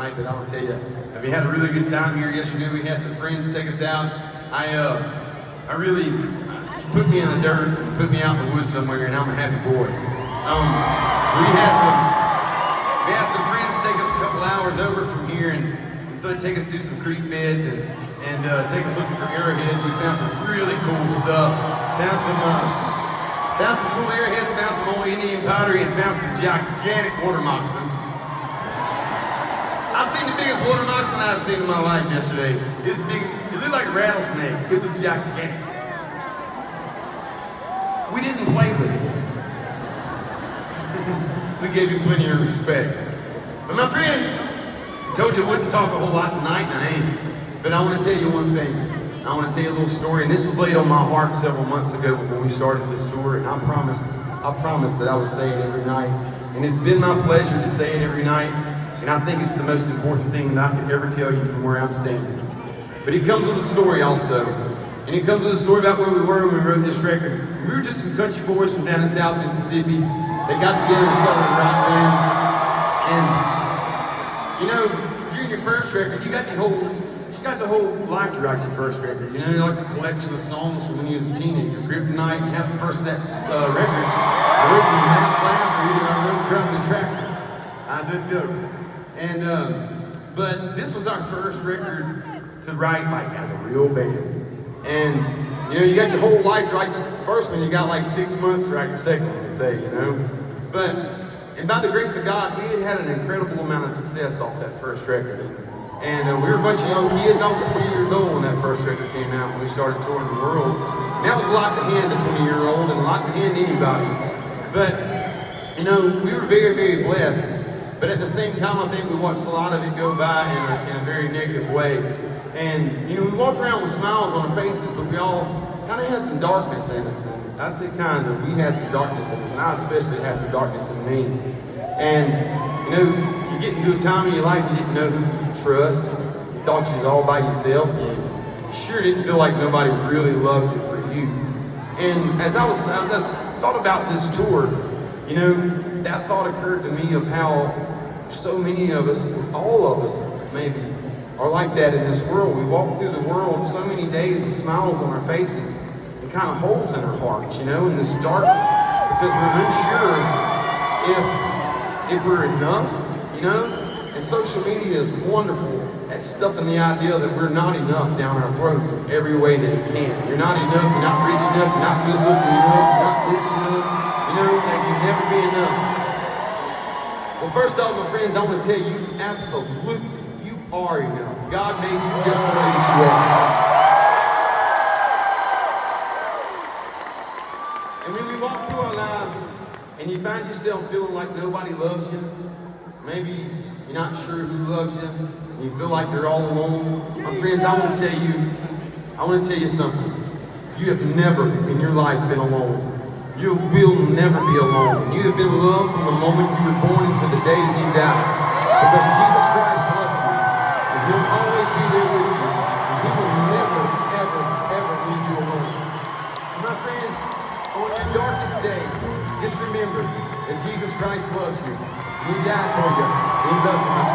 tonight, but I will tell you, we had a really good time here yesterday. We had some friends take us out. I really put me in the dirt and put me out in the woods somewhere, and I'm a happy boy. We had some friends take us a couple hours over from here and take us through some creek beds and take us looking for arrowheads. We found some really cool stuff. Found some cool arrowheads, found some old Indian pottery, and found some gigantic water moccasins. I've seen the biggest water moccasin I've seen in my life yesterday. It's big. It looked like a rattlesnake. It was gigantic. We didn't play with it. We gave him plenty of respect. But my friends, I told you I wouldn't talk a whole lot tonight, and I ain't. But I want to tell you one thing. I want to tell you a little story, and this was laid on my heart several months ago before we started this tour, and I promised that I would say it every night. And it's been my pleasure to say it every night, and I think it's the most important thing that I could ever tell you from where I'm standing. But it comes with a story also. And it comes with a story about where we were when we wrote this record. We were just some country boys from down in South Mississippi. They got together and started a rock band. And, you know, during your first record, you got your whole life to write your first record. You know, like a collection of songs from when you was a teenager. Kryptonite, and half the first of that record, I wrote in math class, or either I wrote driving the tractor. I did both. And, but this was our first record to write like as a real band. And, you know, you got your whole life to write your first one, you got like 6 months to write your second one, they say, you know. But, and by the grace of God, we had an incredible amount of success off that first record. And we were a bunch of young kids. I was 20 years old when that first record came out, when we started touring the world. And that was a lot to hand a 20-year-old and a lot to hand anybody. But, you know, we were very, very blessed. But at the same time, I think we watched a lot of it go by in a very negative way. And, you know, we walked around with smiles on our faces, but we all kind of had some darkness in us. And I'd say kind of, we had some darkness in us. And I especially had some darkness in me. And, you know, you get into a time in your life you didn't know who you could trust. You thought you was all by yourself, and you sure didn't feel like nobody really loved you for you. And as I thought about this tour, you know, that thought occurred to me of how so many of us, all of us maybe, are like that in this world. We walk through the world so many days with smiles on our faces and kind of holes in our hearts, you know, in this darkness, because we're unsure if we're enough, you know. And social media is wonderful at stuffing the idea that we're not enough down our throats every way that it can. You're not enough, you're not rich enough, you're not good looking enough, you're not this enough, you know, that you'll never be enough. Well, first off, my friends, I want to tell you, absolutely, you are enough. God made you just the way that you are. And when we walk through our lives and you find yourself feeling like nobody loves you, maybe you're not sure who loves you, and you feel like you're all alone, my friends, I want to tell you something. You have never in your life been alone. You will never be alone. You have been loved from the moment you were born to the day that you die. Because Jesus Christ loves you. And He'll always be there with you. And He will never, ever, ever leave you alone. So my friends, on your darkest day, just remember that Jesus Christ loves you. He died for you. And He loves you, my friends.